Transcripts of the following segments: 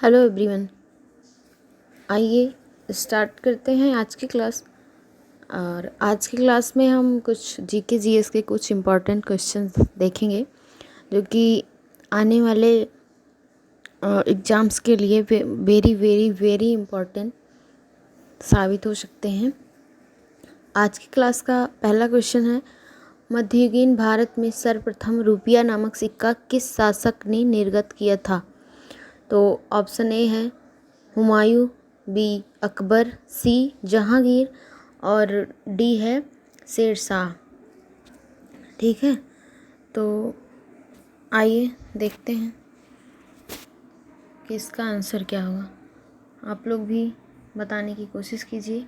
Hello everyone, आइए start करते हैं आज की क्लास। और आज की क्लास में हम कुछ जीके जीएस के कुछ इम्पोर्टेंट क्वेश्चंस देखेंगे जो कि आने वाले एग्ज़ाम्स के लिए वेरी वेरी वेरी इम्पोर्टेंट साबित हो सकते हैं। आज की क्लास का पहला क्वेश्चन है, मध्ययुगीन भारत में सर्वप्रथम रुपया नामक सिक्का किस शासक ने निर्गत किया था? तो ऑप्शन ए है हुमायूं, बी अकबर, सी जहांगीर और डी है शेरशाह। ठीक है, तो आइए देखते हैं कि इसका आंसर क्या होगा। आप लोग भी बताने की कोशिश कीजिए।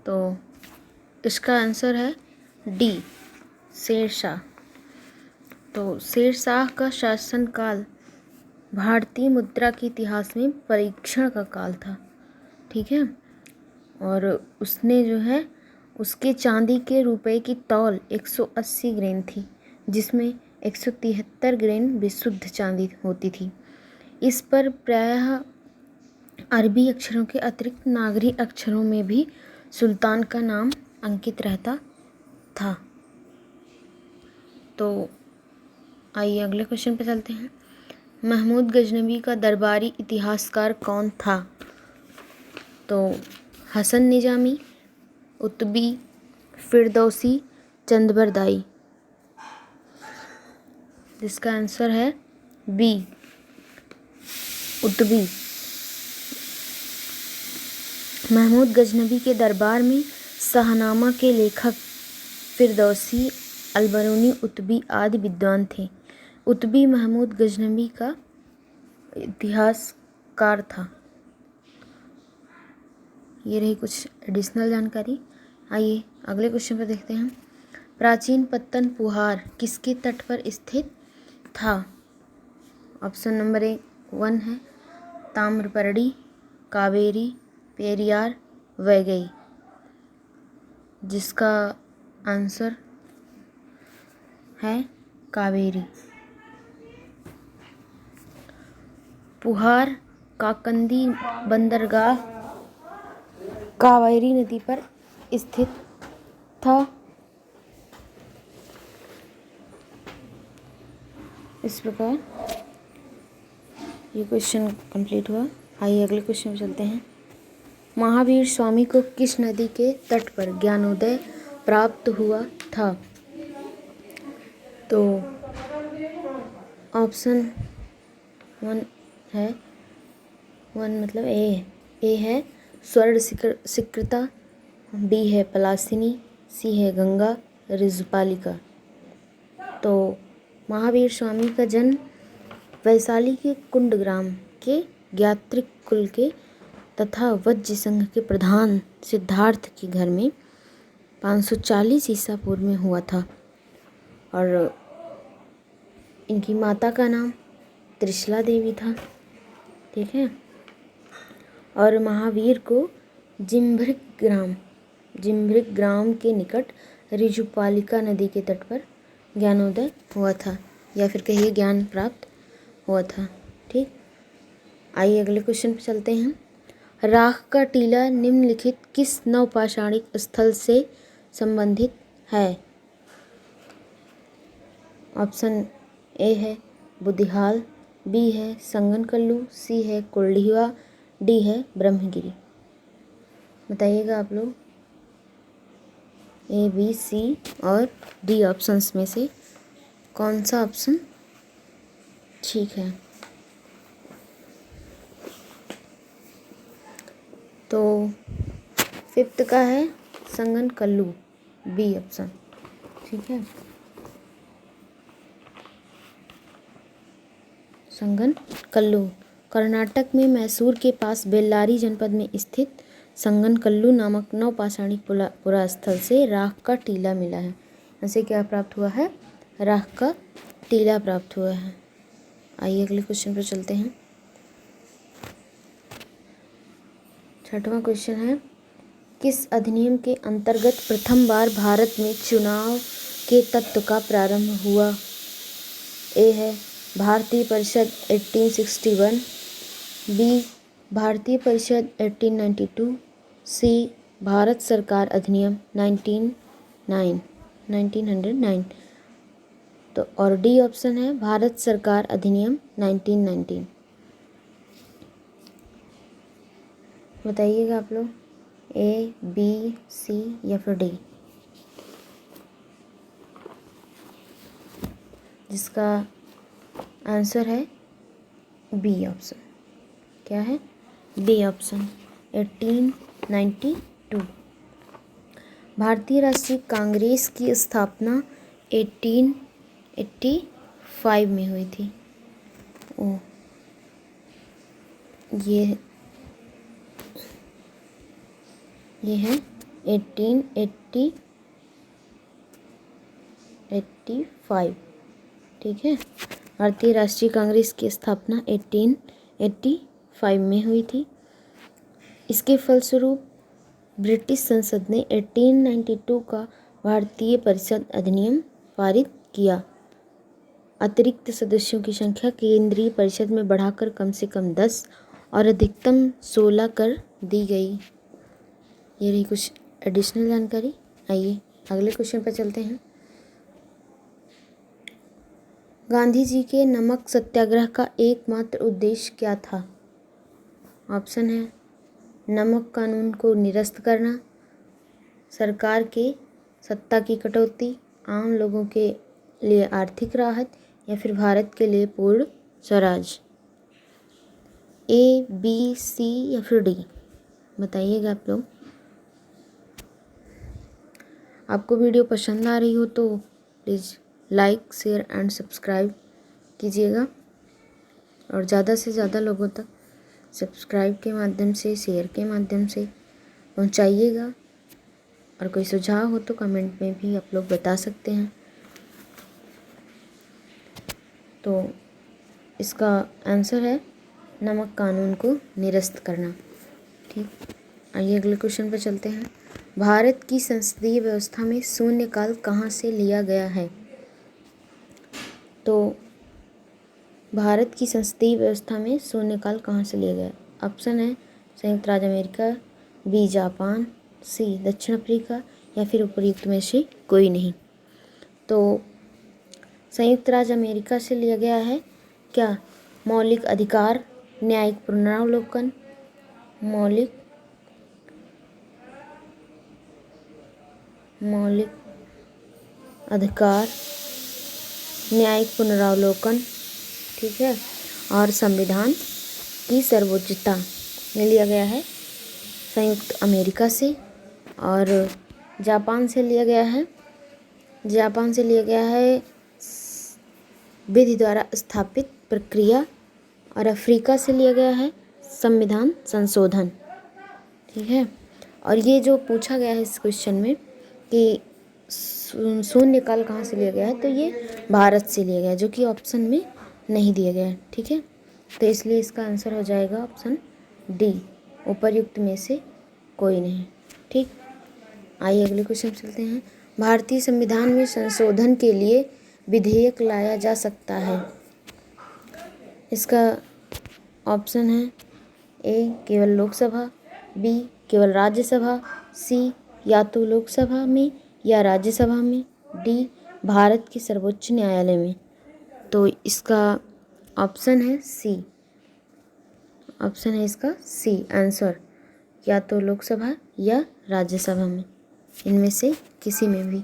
तो इसका आंसर है डी शेरशाह। तो शेरशाह का शासनकाल भारतीय मुद्रा के इतिहास में परीक्षण का काल था। ठीक है, और उसने जो है उसके चांदी के रुपए की तौल 180 ग्रेन थी, जिसमें 173 ग्रेन विशुद्ध चांदी होती थी। इस पर प्रायः अरबी अक्षरों के अतिरिक्त नागरी अक्षरों में भी सुल्तान का नाम अंकित रहता था। तो आइए अगले क्वेश्चन पे चलते हैं। महमूद गजनवी का दरबारी इतिहासकार कौन था? तो हसन निजामी, उतबी, फिरदौसी, चंदबरदाई। जिसका आंसर है बी उतबी। महमूद गजनवी के दरबार में शाहनामा के लेखक फिरदौसी, अलबरूनी, उतबी आदि विद्वान थे। उतबी महमूद गजनवी का इतिहासकार था। ये रही कुछ एडिशनल जानकारी। आइए अगले क्वेश्चन पर देखते हैं। प्राचीन पत्तन पुहार किसके तट पर स्थित था? ऑप्शन नंबर 1 है ताम्रपर्णी, कावेरी, पेरियार, वैगई। जिसका आंसर है कावेरी। पुहार काकंदी बंदरगाह कावेरी नदी पर स्थित था। इस प्रकार ये क्वेश्चन कंप्लीट हुआ। आइए अगले क्वेश्चन में चलते हैं। महावीर स्वामी को किस नदी के तट पर ज्ञानोदय प्राप्त हुआ था? तो ऑप्शन 1 है, 1 मतलब ए है स्वर्ण सिक्रता, बी है पलासिनी, सी है गंगा ऋजुपालिका। तो महावीर स्वामी का जन्म वैशाली के कुंडग्राम के ज्ञात्रिक कुल के तथा वज्र संघ के प्रधान सिद्धार्थ के घर में 540 ईसा पूर्व में हुआ था। और इनकी माता का नाम त्रिशला देवी था। ठीक है, और महावीर को जिम्भृग ग्राम के निकट ऋजुपालिका नदी के तट पर ज्ञानोदय हुआ था, या फिर कहिए ज्ञान प्राप्त हुआ था। ठीक, आइए अगले क्वेश्चन पर चलते हैं। राख का टीला निम्नलिखित किस नवपाषाणिक स्थल से संबंधित है? ऑप्शन ए है बुधिहाल, बी है संगनकल्लू, सी है कुल्ढिवा, डी है ब्रह्मगिरी। बताइएगा आप लोग ए, बी, सी और डी ऑप्शंस में से कौन सा ऑप्शन ठीक है। तो 5th का है संगनकल्लू, बी ऑप्शन। ठीक है, संगनकल्लू कर्नाटक में मैसूर के पास बेल्लारी जनपद में स्थित संगनकल्लू नामक नवपाषाणिक पुरा स्थल से राख का टीला मिला है। ऐसे क्या प्राप्त हुआ है? राख का टीला प्राप्त हुआ है। आइए अगले क्वेश्चन पर चलते हैं। 6वां क्वेश्चन है, किस अधिनियम के अंतर्गत प्रथम बार भारत में चुनाव के तत्व का प्रारंभ हुआ? ए है भारतीय परिषद 1861, बी भारतीय परिषद 1892, सी भारत सरकार अधिनियम 1909। तो और डी ऑप्शन है भारत सरकार अधिनियम 1919। बताइएगा आप लोग, ए बी सी या फिर डी। जिसका आंसर है बी ऑप्शन। क्या है? B option 1892। भारतीय राष्ट्रीय कांग्रेस की स्थापना 1885 में हुई थी। ओ ये है 1885। ठीक है, भारतीय राष्ट्रीय कांग्रेस की स्थापना 1885 में हुई थी। इसके फलस्वरूप ब्रिटिश संसद ने 1892 का भारतीय परिषद अधिनियम पारित किया। अतिरिक्त सदस्यों की संख्या केंद्रीय परिषद में बढ़ाकर कम से कम 10 और अधिकतम 16 कर दी गई। ये रही कुछ एडिशनल जानकारी। आइए अगले क्वेश्चन पर चलते हैं। गांधी जी के नमक सत्याग्रह का एकमात्र उद्देश्य क्या था? ऑप्शन है नमक कानून को निरस्त करना, सरकार के सत्ता की कटौती, आम लोगों के लिए आर्थिक राहत या फिर भारत के लिए पूर्ण स्वराज। ए बी सी या फिर डी, बताइएगा आप लोग। आपको वीडियो पसंद आ रही हो तो please like share and subscribe कीजिएगा और ज़्यादा से ज़्यादा लोगों तक सब्सक्राइब के माध्यम से, शेयर के माध्यम से पहुंचाइएगा। और कोई सुझाव हो तो कमेंट में भी आप लोग बता सकते हैं। तो इसका आंसर है नमक कानून को निरस्त करना। ठीक, आइए अगले क्वेश्चन पर चलते हैं। भारत की संसदीय व्यवस्था में शून्यकाल कहाँ से लिया गया है? तो भारत की संसदीय व्यवस्था में शून्यकाल कहाँ से लिया गया? ऑप्शन है संयुक्त राज्य अमेरिका, बी जापान, सी दक्षिण अफ्रीका या फिर उपयुक्त में से कोई नहीं। तो संयुक्त राज्य अमेरिका से लिया गया है। क्या? मौलिक अधिकार, न्यायिक पुनरावलोकन, मौलिक अधिकार, न्यायिक पुनरावलोकन, ठीक है, और संविधान की सर्वोच्चता में लिया गया है संयुक्त अमेरिका से। और जापान से लिया गया है विधि द्वारा स्थापित प्रक्रिया। और अफ्रीका से लिया गया है संविधान संशोधन। ठीक है, और ये जो पूछा गया है इस क्वेश्चन में कि शून्यकाल कहाँ से लिया गया है, तो ये भारत से लिया गया है, जो कि ऑप्शन में नहीं दिया गया है। ठीक है, तो इसलिए इसका आंसर हो जाएगा ऑप्शन डी, उपर्युक्त में से कोई नहीं। ठीक, आइए अगले क्वेश्चन चलते हैं। भारतीय संविधान में संशोधन के लिए विधेयक लाया जा सकता है। इसका ऑप्शन है ए केवल लोकसभा, बी केवल राज्यसभा, सी या तो लोकसभा में या राज्यसभा में, डी भारत के सर्वोच्च न्यायालय में। तो इसका ऑप्शन है सी। ऑप्शन है इसका सी आंसर, या तो लोकसभा या राज्यसभा में, इनमें से किसी में भी।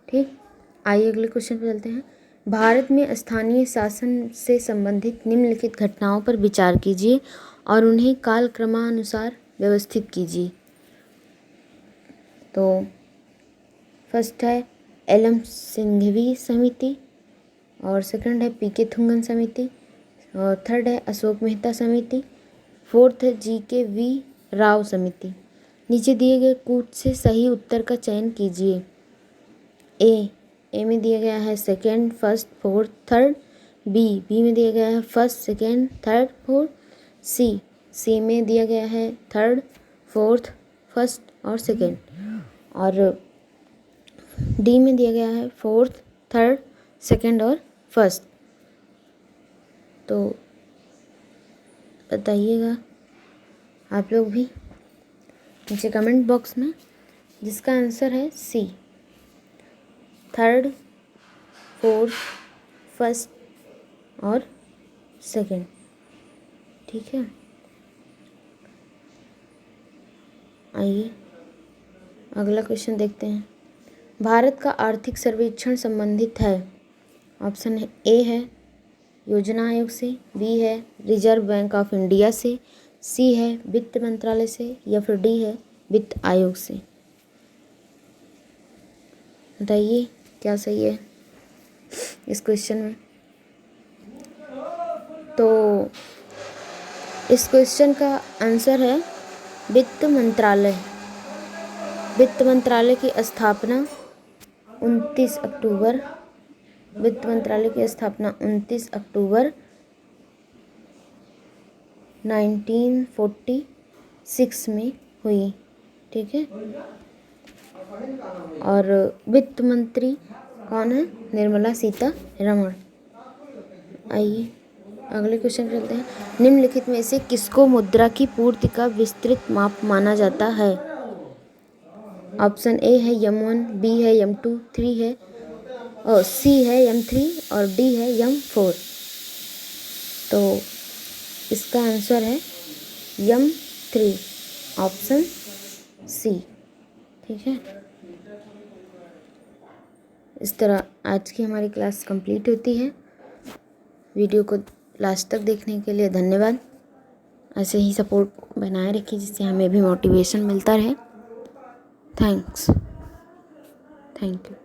ठीक, आइए अगले क्वेश्चन पर चलते हैं। भारत में स्थानीय शासन से संबंधित निम्नलिखित घटनाओं पर विचार कीजिए और उन्हें कालक्रमानुसार व्यवस्थित कीजिए। तो फर्स्ट है एलम सिंघवी समिति, और सेकंड है पीके थुंगन समिति, और थर्ड है अशोक मेहता समिति, फोर्थ है GKV राव समिति। नीचे दिए गए कूट से सही उत्तर का चयन कीजिए। ए में दिया गया है second, first, fourth, third. B में दिया गया है first, second, third, fourth. C में दिया गया है थर्ड, फोर्थ, फर्स्ट और सेकंड। और डी में दिया गया है फोर्थ, थर्ड, सेकंड और फर्स्ट। तो बताइएगा आप लोग भी नीचे कमेंट बॉक्स में, जिसका आंसर है सी, 3rd, 4th, 1st और 2nd। ठीक है, आइए अगला क्वेश्चन देखते हैं। भारत का आर्थिक सर्वेक्षण संबंधित है, ऑप्शन ए है योजना आयोग से, बी है रिजर्व बैंक ऑफ इंडिया से, सी है वित्त मंत्रालय से, या फिर डी है वित्त आयोग से। बताइए क्या सही है इस क्वेश्चन में। तो इस क्वेश्चन का आंसर है वित्त मंत्रालय। वित्त मंत्रालय की स्थापना 29 अक्टूबर वित्त मंत्रालय की स्थापना 29 अक्टूबर 1946 में हुई। ठीक है, और वित्त मंत्री कौन है? निर्मला सीतारमण। आइए अगले क्वेश्चन पे चलते हैं। निम्नलिखित में से किसको मुद्रा की पूर्ति का विस्तृत माप माना जाता है? ऑप्शन ए है M1, बी है M2, 3 है और सी है M3 और डी है M4। तो इसका आंसर है M3, ऑप्शन सी। ठीक है, इस तरह आज की हमारी क्लास कंप्लीट होती है। वीडियो को लास्ट तक देखने के लिए धन्यवाद। ऐसे ही सपोर्ट बनाए रखिए जिससे हमें भी मोटिवेशन मिलता रहे। Thanks, thank you.